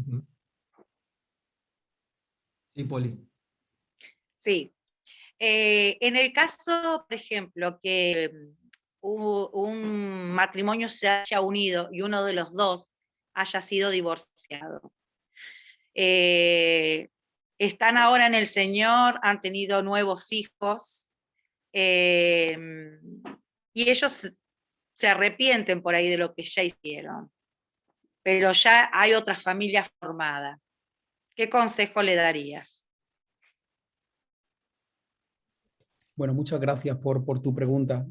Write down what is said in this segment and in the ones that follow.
Ujú. Sí, Poli. Sí. En el caso, por ejemplo, que un matrimonio se haya unido y uno de los dos haya sido divorciado. Están ahora en el Señor, han tenido nuevos hijos, y ellos se arrepienten por ahí de lo que ya hicieron, pero ya hay otra familia formada. ¿Qué consejo le darías? Bueno, muchas gracias por tu pregunta.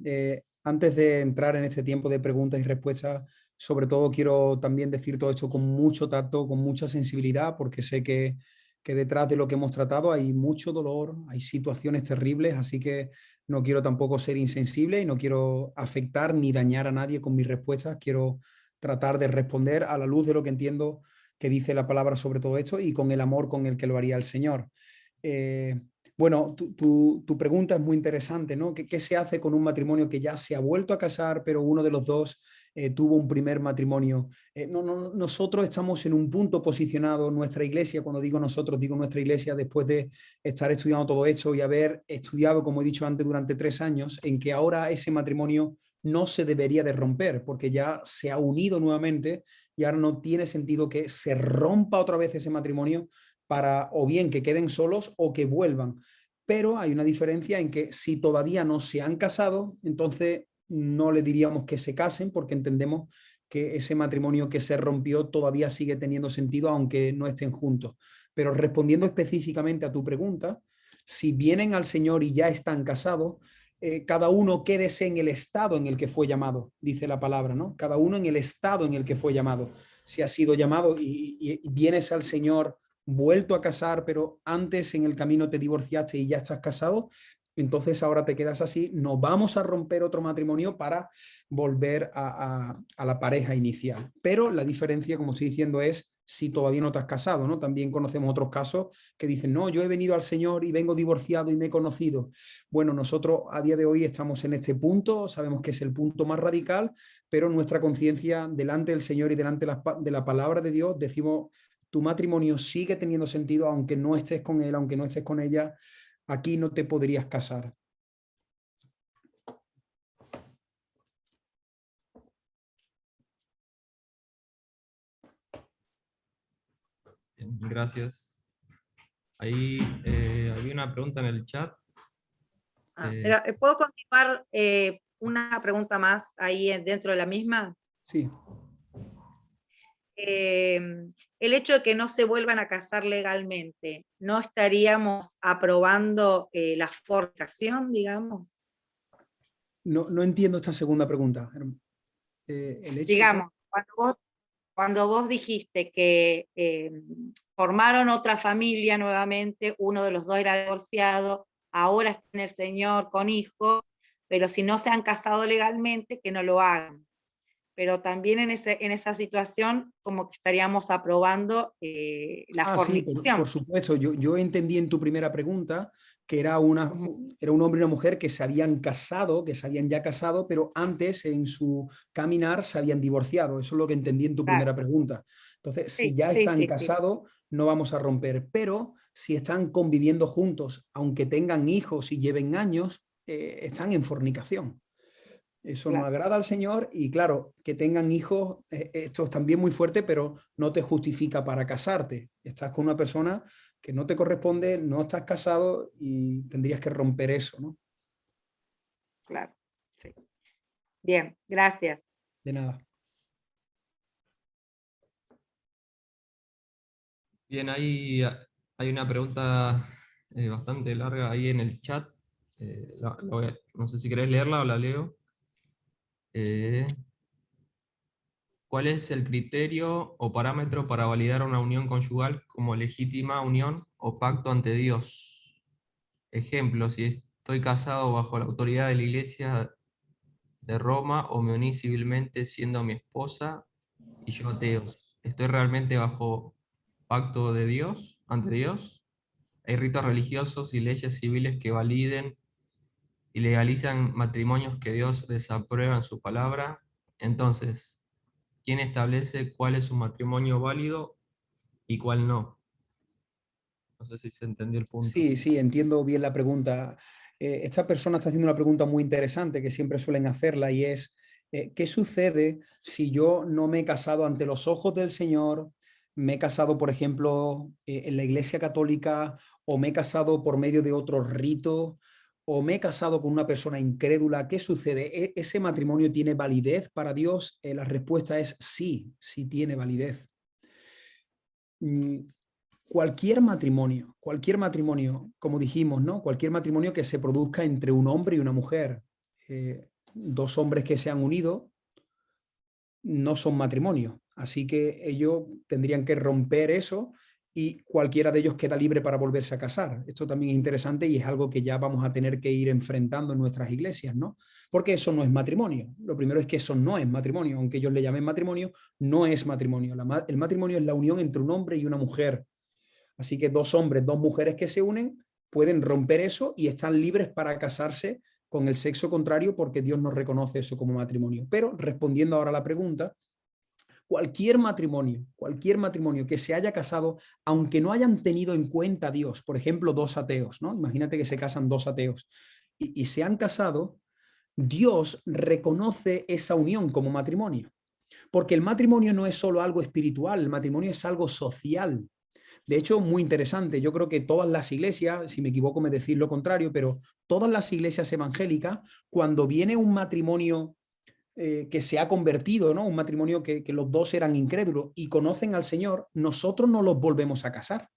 Antes de entrar en este tiempo de preguntas y respuestas, sobre todo quiero también decir todo esto con mucho tacto, con mucha sensibilidad, porque sé que detrás de lo que hemos tratado hay mucho dolor, hay situaciones terribles, así que no quiero tampoco ser insensible y no quiero afectar ni dañar a nadie con mis respuestas. Quiero tratar de responder a la luz de lo que entiendo que dice la palabra sobre todo esto y con el amor con el que lo haría el Señor. Eh, bueno, tu pregunta es muy interesante, ¿no? ¿Qué se hace con un matrimonio que ya se ha vuelto a casar, pero uno de los dos tuvo un primer matrimonio? Nosotros estamos en un punto posicionado, nuestra iglesia, cuando digo nosotros, digo nuestra iglesia, después de estar estudiando todo esto y haber estudiado, como he dicho antes, durante 3 años, en que ahora ese matrimonio no se debería de romper, porque ya se ha unido nuevamente y ahora no tiene sentido que se rompa otra vez ese matrimonio para o bien que queden solos o que vuelvan. Pero hay una diferencia en que si todavía no se han casado, entonces no le diríamos que se casen porque entendemos que ese matrimonio que se rompió todavía sigue teniendo sentido aunque no estén juntos. Pero respondiendo específicamente a tu pregunta, si vienen al Señor y ya están casados, cada uno quédese en el estado en el que fue llamado, dice la palabra, ¿no? Cada uno en el estado en el que fue llamado. Si has sido llamado y vienes al Señor vuelto a casar, pero antes en el camino te divorciaste y ya estás casado, entonces ahora te quedas así, no vamos a romper otro matrimonio para volver a la pareja inicial. Pero la diferencia, como estoy diciendo, es si todavía no te has casado, ¿no? También conocemos otros casos que dicen, no, yo he venido al Señor y vengo divorciado y me he conocido. Bueno, nosotros a día de hoy estamos en este punto, sabemos que es el punto más radical, pero nuestra conciencia delante del Señor y delante de la palabra de Dios decimos, tu matrimonio sigue teniendo sentido aunque no estés con él, aunque no estés con ella, aquí no te podrías casar. Bien, gracias. Ahí había una pregunta en el chat. ¿Puedo continuar una pregunta más ahí dentro de la misma? Sí. El hecho de que no se vuelvan a casar legalmente, ¿no estaríamos aprobando la fornicación, digamos? No entiendo esta segunda pregunta. El hecho de... Digamos, cuando vos dijiste que formaron otra familia nuevamente, uno de los dos era divorciado, ahora está en el Señor con hijos, pero si no se han casado legalmente, que no lo hagan. Pero también en esa situación como que estaríamos aprobando la Sí, por fornicación. supuesto. Yo entendí en tu primera pregunta que era un hombre y una mujer que se habían casado, que se habían ya casado, pero antes en su caminar se habían divorciado. Eso es lo que entendí en tu Claro. primera pregunta. Entonces, si Sí, ya sí, están sí, sí. casados, no vamos a romper. Pero si están conviviendo juntos, aunque tengan hijos y lleven años, están en fornicación. Eso no Claro. agrada al Señor y claro, que tengan hijos, esto es también muy fuerte, pero no te justifica para casarte. Estás con una persona que no te corresponde, no estás casado y tendrías que romper eso, ¿no? Claro, sí. Bien, gracias. De nada. Bien, ahí hay una pregunta bastante larga ahí en el chat. No sé si querés leerla o la leo. Eh, ¿Cuál es el criterio o parámetro para validar una unión conyugal como legítima unión o pacto ante Dios? Ejemplo, si estoy casado bajo la autoridad de la Iglesia de Roma o me uní civilmente siendo mi esposa y yo ateos, ¿estoy realmente bajo pacto de Dios, ante Dios? Hay ritos religiosos y leyes civiles que validen y legalizan matrimonios que Dios desaprueba en su palabra. Entonces, ¿quién establece cuál es un matrimonio válido y cuál no. No sé si se entendió el punto. Sí, sí, entiendo bien la pregunta. Esta persona está haciendo una pregunta muy interesante que siempre suelen hacerla y es, ¿qué sucede si yo no me he casado ante los ojos del Señor? Me he casado, por ejemplo, en la Iglesia Católica, o me he casado por medio de otro rito, o me he casado con una persona incrédula. ¿Qué sucede? ¿Ese matrimonio tiene validez para Dios? La respuesta es sí, sí tiene validez. Mm, cualquier matrimonio, como dijimos, ¿no? Cualquier matrimonio que se produzca entre un hombre y una mujer, dos hombres que se han unido, no son matrimonio. Así que ellos tendrían que romper eso y cualquiera de ellos queda libre para volverse a casar. Esto también es interesante y es algo que ya vamos a tener que ir enfrentando en nuestras iglesias, ¿no? Porque eso no es matrimonio. Lo primero es que eso no es matrimonio, aunque ellos le llamen matrimonio, no es matrimonio. El matrimonio es la unión entre un hombre y una mujer. Así que dos hombres, dos mujeres que se unen pueden romper eso y están libres para casarse con el sexo contrario porque Dios no reconoce eso como matrimonio. Pero respondiendo ahora a la pregunta, cualquier matrimonio que se haya casado, aunque no hayan tenido en cuenta a Dios, por ejemplo, dos ateos, ¿no? Imagínate que se casan dos ateos y se han casado, Dios reconoce esa unión como matrimonio. Porque el matrimonio no es solo algo espiritual, el matrimonio es algo social. De hecho, muy interesante. Yo creo que todas las iglesias, si me equivoco me decís lo contrario, pero todas las iglesias evangélicas, cuando viene un matrimonio que se ha convertido, ¿no? Un matrimonio que los dos eran incrédulos y conocen al Señor, nosotros no los volvemos a casar,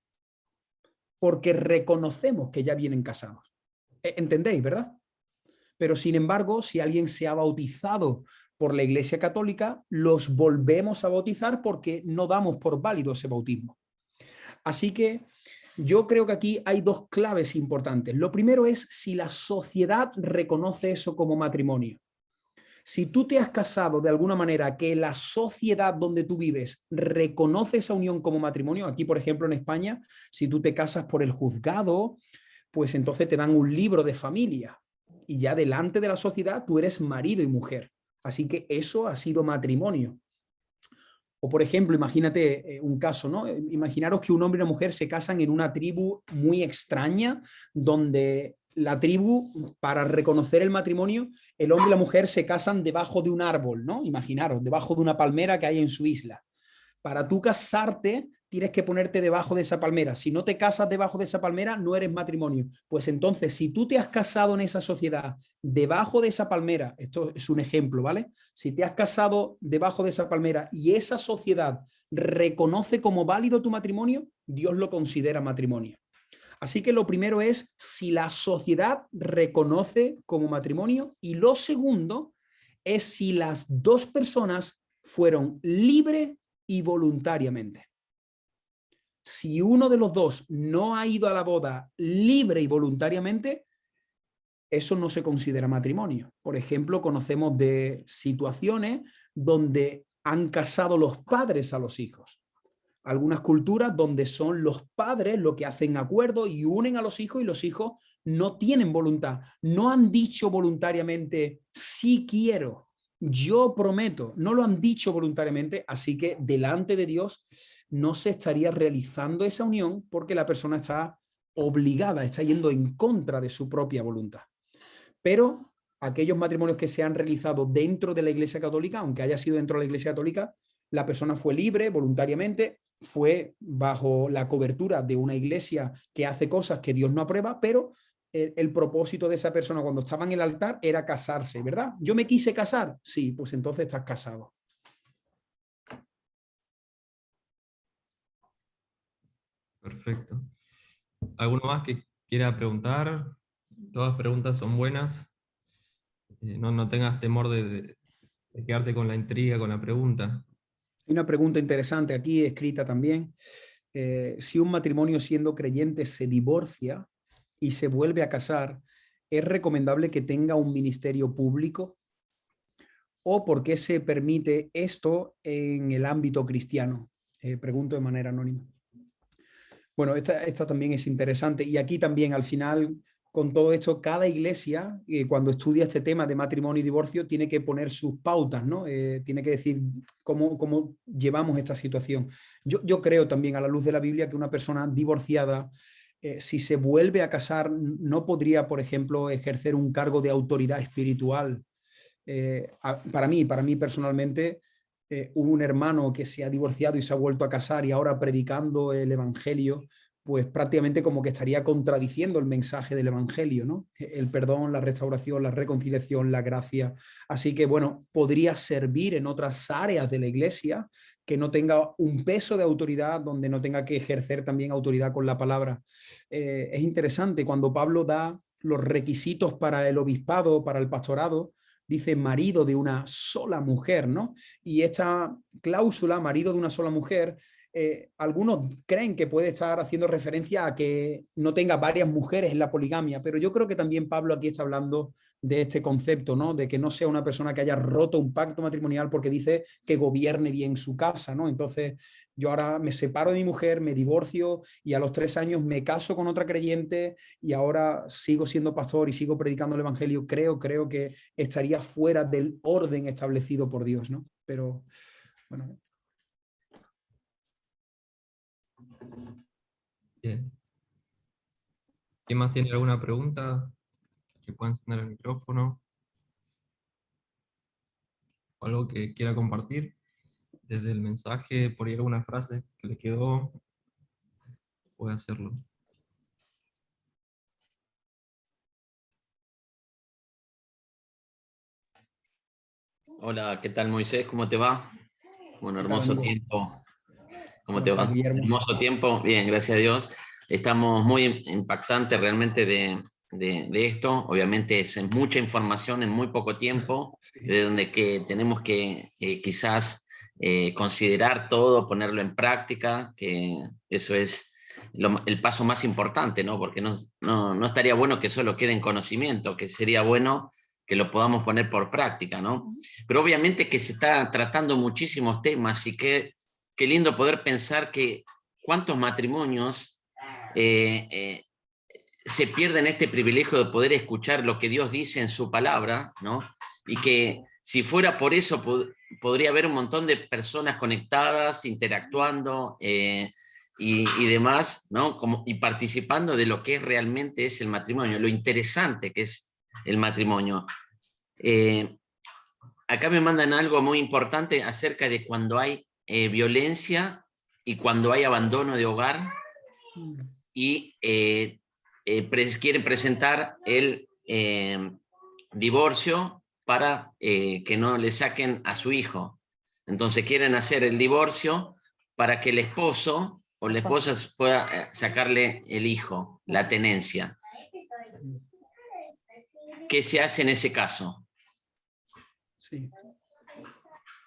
porque reconocemos que ya vienen casados. ¿Entendéis, verdad? Pero sin embargo, si alguien se ha bautizado por la Iglesia Católica, los volvemos a bautizar porque no damos por válido ese bautismo. Así que yo creo que aquí hay dos claves importantes. Lo primero es si la sociedad reconoce eso como matrimonio. Si tú te has casado de alguna manera que la sociedad donde tú vives reconoce esa unión como matrimonio, aquí por ejemplo en España, si tú te casas por el juzgado, pues entonces te dan un libro de familia y ya delante de la sociedad tú eres marido y mujer. Así que eso ha sido matrimonio. O por ejemplo, imagínate un caso, ¿no? Imaginaros que un hombre y una mujer se casan en una tribu muy extraña, donde la tribu, para reconocer el matrimonio, el hombre y la mujer se casan debajo de un árbol, ¿no? Imaginaros, debajo de una palmera que hay en su isla. Para tú casarte, tienes que ponerte debajo de esa palmera. Si no te casas debajo de esa palmera, no eres matrimonio. Pues entonces, si tú te has casado en esa sociedad debajo de esa palmera, esto es un ejemplo, ¿vale? Si te has casado debajo de esa palmera y esa sociedad reconoce como válido tu matrimonio, Dios lo considera matrimonio. Así que lo primero es si la sociedad reconoce como matrimonio y lo segundo es si las dos personas fueron libres y voluntariamente. Si uno de los dos no ha ido a la boda libre y voluntariamente, eso no se considera matrimonio. Por ejemplo, conocemos de situaciones donde han casado los padres a los hijos. Algunas culturas donde son los padres los que hacen acuerdos y unen a los hijos y los hijos no tienen voluntad. No han dicho voluntariamente, sí quiero, yo prometo. No lo han dicho voluntariamente, así que delante de Dios no se estaría realizando esa unión porque la persona está obligada, está yendo en contra de su propia voluntad. Pero aquellos matrimonios que se han realizado dentro de la Iglesia Católica, aunque haya sido dentro de la Iglesia Católica, la persona fue libre, voluntariamente, fue bajo la cobertura de una iglesia que hace cosas que Dios no aprueba, pero el propósito de esa persona cuando estaba en el altar era casarse, ¿verdad? ¿Yo me quise casar? Sí, pues entonces estás casado. Perfecto. ¿Alguno más que quiera preguntar? Todas preguntas son buenas. No tengas temor de quedarte con la intriga, con la pregunta. Hay una pregunta interesante aquí, escrita también. Si un matrimonio siendo creyente se divorcia y se vuelve a casar, ¿es recomendable que tenga un ministerio público? ¿O por qué se permite esto en el ámbito cristiano? Pregunto de manera anónima. Bueno, esta también es interesante y aquí también al final con todo esto, cada iglesia, cuando estudia este tema de matrimonio y divorcio, tiene que poner sus pautas, ¿no? Tiene que decir cómo llevamos esta situación. Yo creo también, a la luz de la Biblia, que una persona divorciada, si se vuelve a casar, no podría, por ejemplo, ejercer un cargo de autoridad espiritual. Para mí personalmente, un hermano que se ha divorciado y se ha vuelto a casar y ahora predicando el evangelio, pues prácticamente como que estaría contradiciendo el mensaje del evangelio, ¿no? El perdón, la restauración, la reconciliación, la gracia. Así que, bueno, podría servir en otras áreas de la iglesia que no tenga un peso de autoridad, donde no tenga que ejercer también autoridad con la palabra. Es interesante cuando Pablo da los requisitos para el obispado, para el pastorado, dice marido de una sola mujer, ¿no? Y esta cláusula, marido de una sola mujer, algunos creen que puede estar haciendo referencia a que no tenga varias mujeres en la poligamia, pero yo creo que también Pablo aquí está hablando de este concepto, ¿no? De que no sea una persona que haya roto un pacto matrimonial porque dice que gobierne bien su casa, ¿no? Entonces, yo ahora me separo de mi mujer, me divorcio y a los 3 años me caso con otra creyente y ahora sigo siendo pastor y sigo predicando el evangelio. Creo que estaría fuera del orden establecido por Dios, ¿no? Pero, bueno. Bien. ¿Quién más tiene alguna pregunta? Que pueda encender el micrófono. O algo que quiera compartir desde el mensaje, por ahí alguna frase que le quedó, puede hacerlo. Hola, ¿qué tal, Moisés? ¿Cómo te va? Bueno, hermoso tiempo. ¿Cómo te Gracias, va? Guillermo. Hermoso tiempo. Bien, gracias a Dios. Estamos muy impactantes realmente de esto. Obviamente es mucha información en muy poco tiempo, Sí. de donde que tenemos que quizás considerar todo, ponerlo en práctica, que eso es el paso más importante, ¿no? Porque no estaría bueno que solo quede en conocimiento, que sería bueno que lo podamos poner por práctica, ¿no? Pero obviamente que se está tratando muchísimos temas y qué lindo poder pensar que cuántos matrimonios se pierden este privilegio de poder escuchar lo que Dios dice en su palabra, ¿no? Y que si fuera por eso podría haber un montón de personas conectadas, interactuando y demás, ¿no? Y participando de lo que realmente es el matrimonio, lo interesante que es el matrimonio. Acá me mandan algo muy importante acerca de cuando hay violencia y cuando hay abandono de hogar y quieren presentar el divorcio para que no le saquen a su hijo. Entonces quieren hacer el divorcio para que el esposo o la esposa pueda sacarle el hijo, la tenencia. ¿Qué se hace en ese caso? Sí.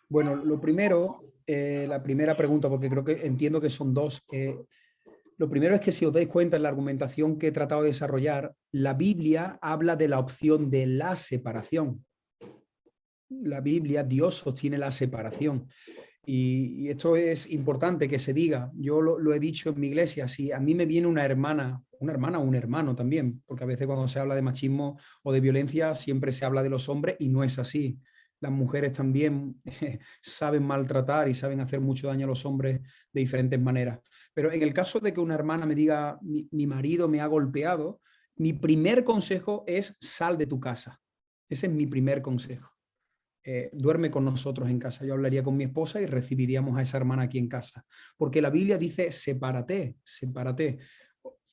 Bueno, lo primero, la primera pregunta, porque creo que entiendo que son dos. Lo primero es que si os dais cuenta en la argumentación que he tratado de desarrollar, la Biblia habla de la opción de la separación. La Biblia, Dios sostiene la separación. Y esto es importante que se diga. Yo lo he dicho en mi iglesia, si a mí me viene una hermana o un hermano también, porque a veces cuando se habla de machismo o de violencia siempre se habla de los hombres y no es así. Las mujeres también saben maltratar y saben hacer mucho daño a los hombres de diferentes maneras. Pero en el caso de que una hermana me diga, mi marido me ha golpeado, mi primer consejo es sal de tu casa. Ese es mi primer consejo. Duerme con nosotros en casa. Yo hablaría con mi esposa y recibiríamos a esa hermana aquí en casa. Porque la Biblia dice, sepárate, sepárate.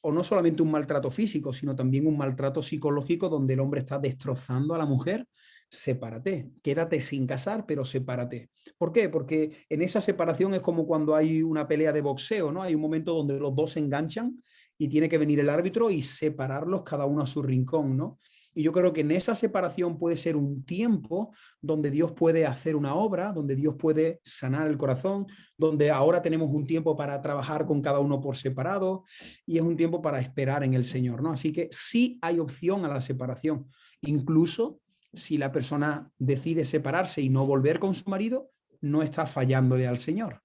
O no solamente un maltrato físico, sino también un maltrato psicológico donde el hombre está destrozando a la mujer. Sepárate, quédate sin casar, pero sepárate. ¿Por qué? Porque en esa separación es como cuando hay una pelea de boxeo, ¿no? Hay un momento donde los dos se enganchan y tiene que venir el árbitro y separarlos cada uno a su rincón, ¿no? Y yo creo que en esa separación puede ser un tiempo donde Dios puede hacer una obra, donde Dios puede sanar el corazón, donde ahora tenemos un tiempo para trabajar con cada uno por separado y es un tiempo para esperar en el Señor, ¿no? Así que sí hay opción a la separación. Incluso si la persona decide separarse y no volver con su marido, no está fallándole al Señor.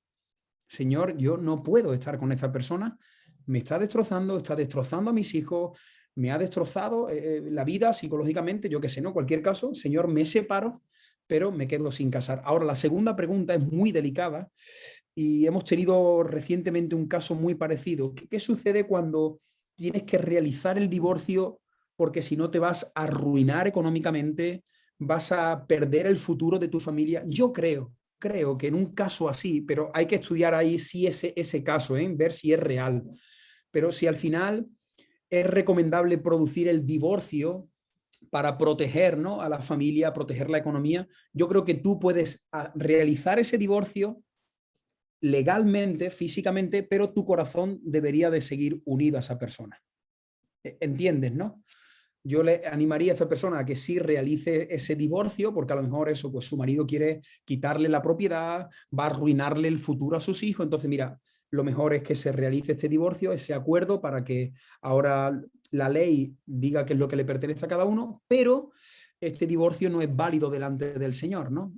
Señor, yo no puedo estar con esta persona, me está destrozando a mis hijos, me ha destrozado la vida psicológicamente, yo qué sé, ¿no? Cualquier caso, Señor, me separo, pero me quedo sin casar. Ahora, la segunda pregunta es muy delicada y hemos tenido recientemente un caso muy parecido. ¿Qué sucede cuando tienes que realizar el divorcio porque si no te vas a arruinar económicamente, vas a perder el futuro de tu familia? Yo creo que en un caso así, pero hay que estudiar ahí si ese caso, ver si es real. Pero si al final es recomendable producir el divorcio para proteger, ¿no?, a la familia, proteger la economía, yo creo que tú puedes realizar ese divorcio legalmente, físicamente, pero tu corazón debería de seguir unido a esa persona. ¿Entiendes, no? Yo le animaría a esa persona a que sí realice ese divorcio, porque a lo mejor eso, pues su marido quiere quitarle la propiedad, va a arruinarle el futuro a sus hijos. Entonces, mira, lo mejor es que se realice este divorcio, ese acuerdo, para que ahora la ley diga qué es lo que le pertenece a cada uno, pero este divorcio no es válido delante del Señor, ¿no?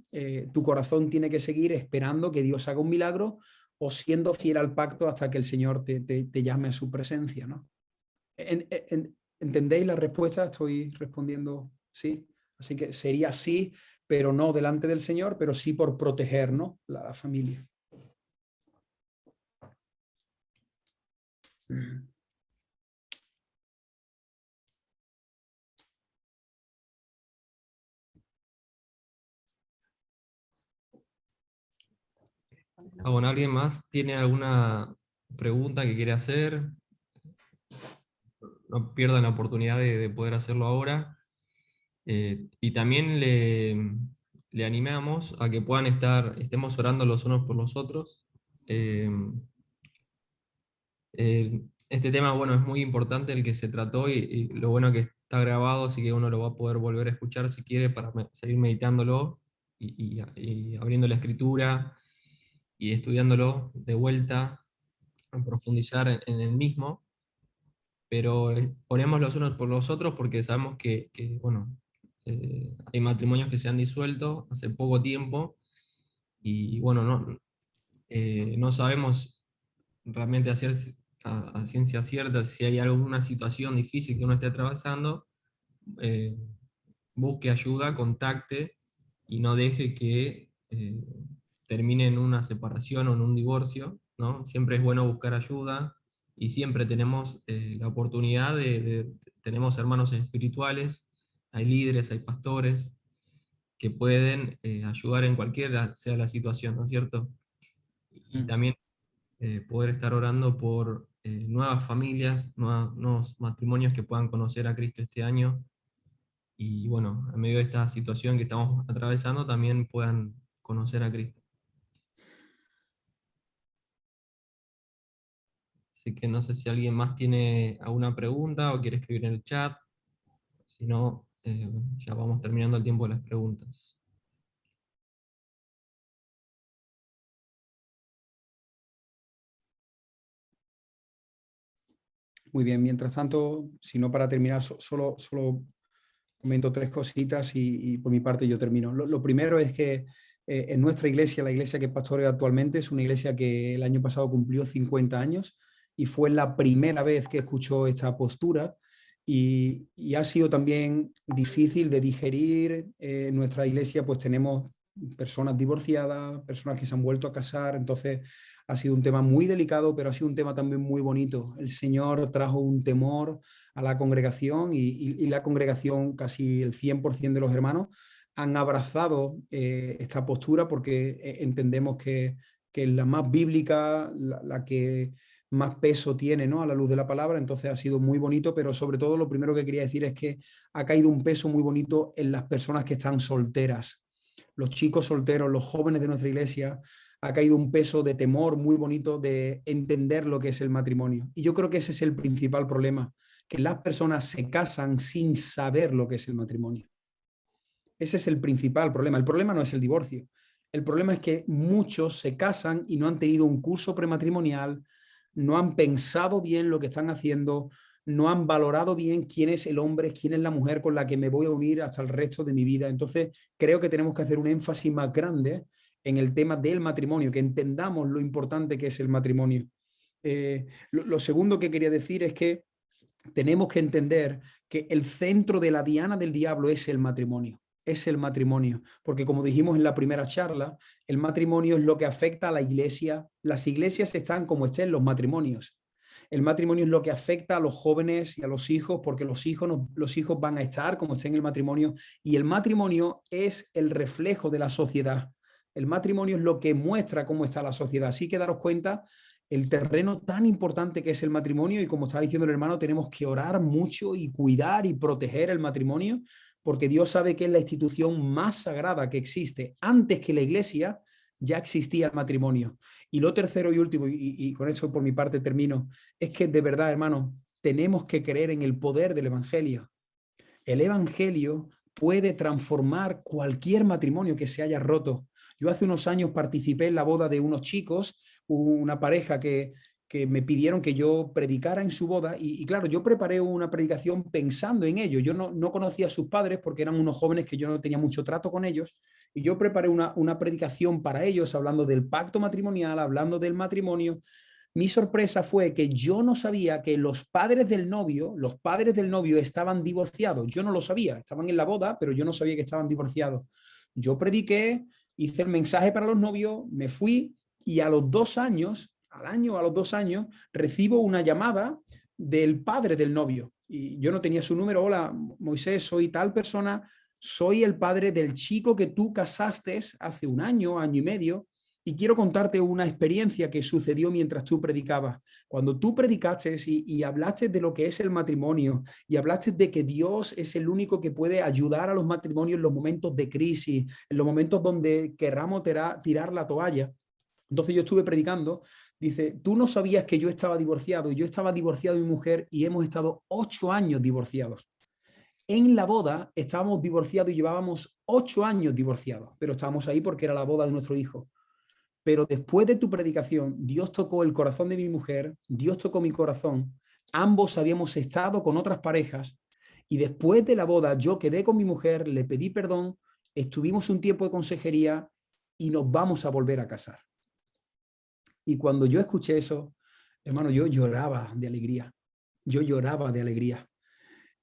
Tu corazón tiene que seguir esperando que Dios haga un milagro o siendo fiel al pacto hasta que el Señor te llame a su presencia, ¿no? ¿Entendéis la respuesta? Estoy respondiendo sí. Así que sería sí, pero no delante del Señor, pero sí por proteger, ¿no?, la familia. Bueno, ¿alguien más tiene alguna pregunta que quiere hacer? No pierdan la oportunidad de poder hacerlo ahora. Y también le animamos a que puedan estemos orando los unos por los otros. Este tema, bueno, es muy importante el que se trató y lo bueno que está grabado, así que uno lo va a poder volver a escuchar si quiere para seguir meditándolo y abriendo la escritura y estudiándolo de vuelta, a profundizar en el mismo, pero ponemos los unos por los otros porque sabemos bueno, hay matrimonios que se han disuelto hace poco tiempo y bueno, no sabemos realmente hacer a ciencia cierta si hay alguna situación difícil que uno esté atravesando. Busque ayuda, contacte y no deje que termine en una separación o en un divorcio, ¿no? Siempre es bueno buscar ayuda y siempre tenemos la oportunidad tenemos hermanos espirituales, hay líderes, hay pastores que pueden ayudar en cualquiera sea la situación, ¿no es cierto? Y también poder estar orando por nuevas familias, nuevos matrimonios que puedan conocer a Cristo este año y bueno, en medio de esta situación que estamos atravesando también puedan conocer a Cristo. Así que no sé si alguien más tiene alguna pregunta o quiere escribir en el chat, si no, ya vamos terminando el tiempo de las preguntas. Muy bien, mientras tanto, si no, para terminar, solo comento tres cositas y por mi parte yo termino. Lo primero es que en nuestra iglesia, la iglesia que pastoreo actualmente, es una iglesia que el año pasado cumplió 50 años y fue la primera vez que escuchó esta postura y ha sido también difícil de digerir. En nuestra iglesia pues tenemos personas divorciadas, personas que se han vuelto a casar, entonces ha sido un tema muy delicado, pero ha sido un tema también muy bonito. El Señor trajo un temor a la congregación y la congregación, casi el 100% de los hermanos, han abrazado esta postura porque entendemos que es la más bíblica, la que más peso tiene, ¿no?, a la luz de la palabra. Entonces ha sido muy bonito, pero sobre todo lo primero que quería decir es que ha caído un peso muy bonito en las personas que están solteras. Los chicos solteros, los jóvenes de nuestra iglesia, ha caído un peso de temor muy bonito de entender lo que es el matrimonio. Y yo creo que ese es el principal problema, que las personas se casan sin saber lo que es el matrimonio. Ese es el principal problema. El problema no es el divorcio. El problema es que muchos se casan y no han tenido un curso prematrimonial, no han pensado bien lo que están haciendo, no han valorado bien quién es el hombre, quién es la mujer con la que me voy a unir hasta el resto de mi vida. Entonces, creo que tenemos que hacer un énfasis más grande en el tema del matrimonio, que entendamos lo importante que es el matrimonio. Lo segundo que quería decir es que tenemos que entender que el centro de la diana del diablo es el matrimonio. Es el matrimonio, porque como dijimos en la primera charla, el matrimonio es lo que afecta a la iglesia. Las iglesias están como estén los matrimonios. El matrimonio es lo que afecta a los jóvenes y a los hijos, porque los hijos van a estar como estén en el matrimonio, y el matrimonio es el reflejo de la sociedad. El matrimonio es lo que muestra cómo está la sociedad. Así que daros cuenta el terreno tan importante que es el matrimonio, y como estaba diciendo el hermano, tenemos que orar mucho y cuidar y proteger el matrimonio, porque Dios sabe que es la institución más sagrada que existe. Antes que la iglesia ya existía el matrimonio. Y lo tercero y último, y con eso por mi parte termino, es que de verdad, hermano, tenemos que creer en el poder del evangelio. El evangelio puede transformar cualquier matrimonio que se haya roto. Yo hace unos años participé en la boda de unos chicos, una pareja que me pidieron que yo predicara en su boda, y claro, yo preparé una predicación pensando en ello. Yo no conocía a sus padres porque eran unos jóvenes que yo no tenía mucho trato con ellos, y yo preparé una predicación para ellos hablando del pacto matrimonial, hablando del matrimonio. Mi sorpresa fue que yo no sabía que los padres del novio estaban divorciados. Yo no lo sabía, estaban en la boda, pero yo no sabía que estaban divorciados. Yo prediqué, hice el mensaje para los novios, me fui, y a los 2 años, a los 2 años, recibo una llamada del padre del novio. Y yo no tenía su número. Hola, Moisés, soy tal persona, soy el padre del chico que tú casaste hace un año, año y medio, y quiero contarte una experiencia que sucedió mientras tú predicabas. Cuando tú predicaste y hablaste de lo que es el matrimonio, y hablaste de que Dios es el único que puede ayudar a los matrimonios en los momentos de crisis, en los momentos donde querramos tirar la toalla. Entonces yo estuve predicando, dice, tú no sabías que yo estaba divorciado, y yo estaba divorciado de mi mujer, y hemos estado 8 años divorciados. En la boda estábamos divorciados y llevábamos 8 años divorciados, pero estábamos ahí porque era la boda de nuestro hijo. Pero después de tu predicación, Dios tocó el corazón de mi mujer, Dios tocó mi corazón, ambos habíamos estado con otras parejas, y después de la boda yo quedé con mi mujer, le pedí perdón, estuvimos un tiempo de consejería y nos vamos a volver a casar. Y cuando yo escuché eso, hermano, yo lloraba de alegría. Yo lloraba de alegría.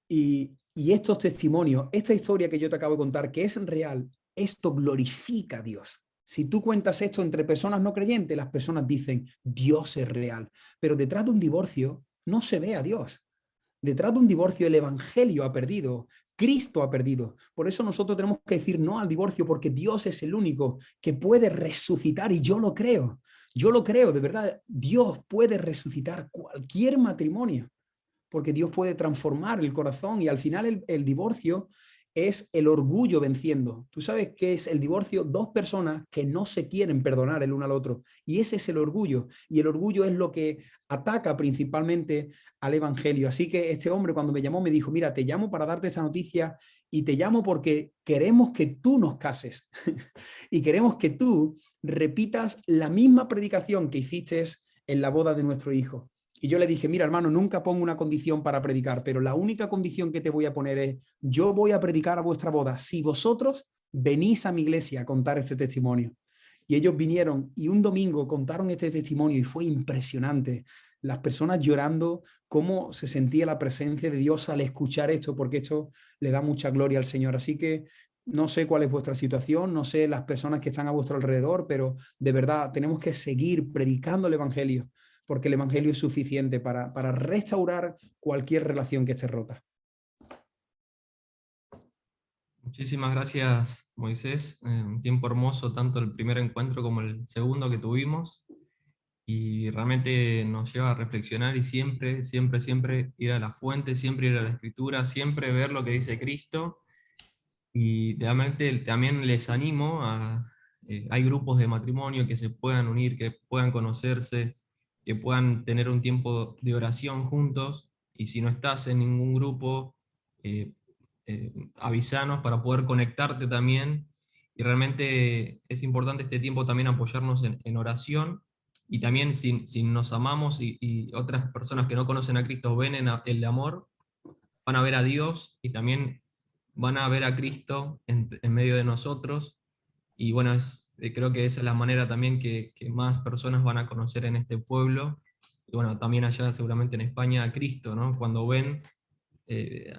Y estos testimonios, esta historia que yo te acabo de contar, que es real, esto glorifica a Dios. Si tú cuentas esto entre personas no creyentes, las personas dicen, Dios es real. Pero detrás de un divorcio no se ve a Dios. Detrás de un divorcio el evangelio ha perdido, Cristo ha perdido. Por eso nosotros tenemos que decir no al divorcio, porque Dios es el único que puede resucitar, y yo lo creo. Yo lo creo, de verdad. Dios puede resucitar cualquier matrimonio, porque Dios puede transformar el corazón, y al final el divorcio es el orgullo venciendo. ¿Tú sabes qué es el divorcio? 2 personas que no se quieren perdonar el uno al otro, y ese es el orgullo, y el orgullo es lo que ataca principalmente al evangelio. Así que este hombre, cuando me llamó, me dijo, mira, te llamo para darte esa noticia, y te llamo porque queremos que tú nos cases y queremos que tú repitas la misma predicación que hiciste en la boda de nuestro hijo. Y yo le dije, mira, hermano, nunca pongo una condición para predicar, pero la única condición que te voy a poner es, yo voy a predicar a vuestra boda si vosotros venís a mi iglesia a contar este testimonio. Y ellos vinieron y un domingo contaron este testimonio, y fue impresionante. Las personas llorando, cómo se sentía la presencia de Dios al escuchar esto, porque esto le da mucha gloria al Señor. Así que no sé cuál es vuestra situación, no sé las personas que están a vuestro alrededor, pero de verdad tenemos que seguir predicando el evangelio, porque el evangelio es suficiente para restaurar cualquier relación que esté rota. Muchísimas gracias, Moisés. Un tiempo hermoso, tanto el primer encuentro como el segundo que tuvimos, y realmente nos lleva a reflexionar, y siempre, siempre, siempre ir a la fuente, siempre ir a la Escritura, siempre ver lo que dice Cristo. Y realmente también les animo a... hay grupos de matrimonio que se puedan unir, que puedan conocerse, que puedan tener un tiempo de oración juntos, y si no estás en ningún grupo, avísanos para poder conectarte también. Y realmente es importante este tiempo también apoyarnos en oración, y también si nos amamos, y otras personas que no conocen a Cristo ven el amor, van a ver a Dios, y también van a ver a Cristo en medio de nosotros. Y bueno, creo que esa es la manera también que más personas van a conocer en este pueblo bueno, también allá seguramente en España, a Cristo, ¿no? Cuando ven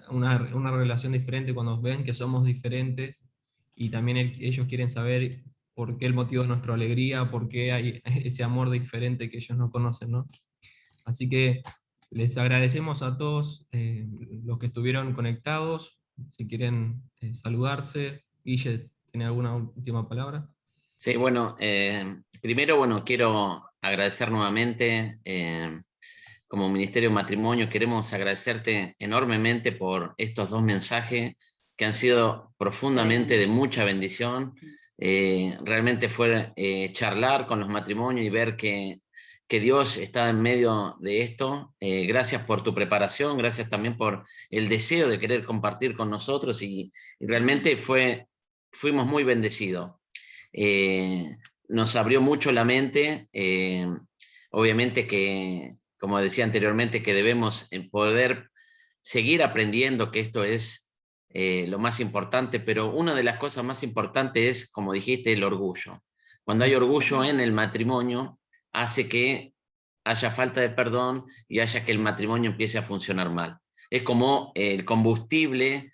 una relación diferente, cuando ven que somos diferentes, y también ellos quieren saber por qué el motivo de nuestra alegría, por qué hay ese amor diferente que ellos no conocen, ¿no? Así que les agradecemos a todos los que estuvieron conectados. Si quieren saludarse. Guille, ¿tiene alguna última palabra? Sí, bueno, primero, bueno, quiero agradecer nuevamente, como Ministerio de Matrimonio, queremos agradecerte enormemente por estos 2 mensajes que han sido profundamente de mucha bendición. Realmente fue charlar con los matrimonios y ver que Dios está en medio de esto. Gracias por tu preparación, gracias también por el deseo de querer compartir con nosotros y realmente fuimos muy bendecidos. Nos abrió mucho la mente, obviamente que, como decía anteriormente, que debemos poder seguir aprendiendo, que esto es lo más importante, pero una de las cosas más importantes es, como dijiste, el orgullo. Cuando hay orgullo en el matrimonio, hace que haya falta de perdón y haya que el matrimonio empiece a funcionar mal. Es como el combustible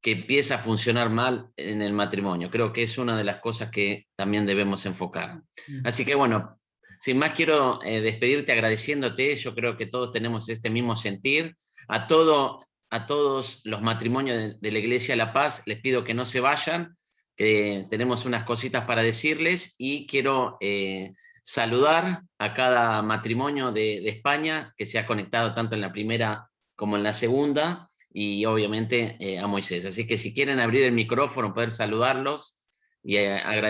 que empieza a funcionar mal en el matrimonio. Creo que es una de las cosas que también debemos enfocar. Así que bueno, sin más quiero despedirte agradeciéndote. Yo creo que todos tenemos este mismo sentir. A todos los matrimonios de la Iglesia La Paz les pido que no se vayan, que tenemos unas cositas para decirles, y quiero saludar a cada matrimonio de España que se ha conectado tanto en la primera como en la segunda, y obviamente a Moisés. Así que si quieren abrir el micrófono, poder saludarlos y agradecer.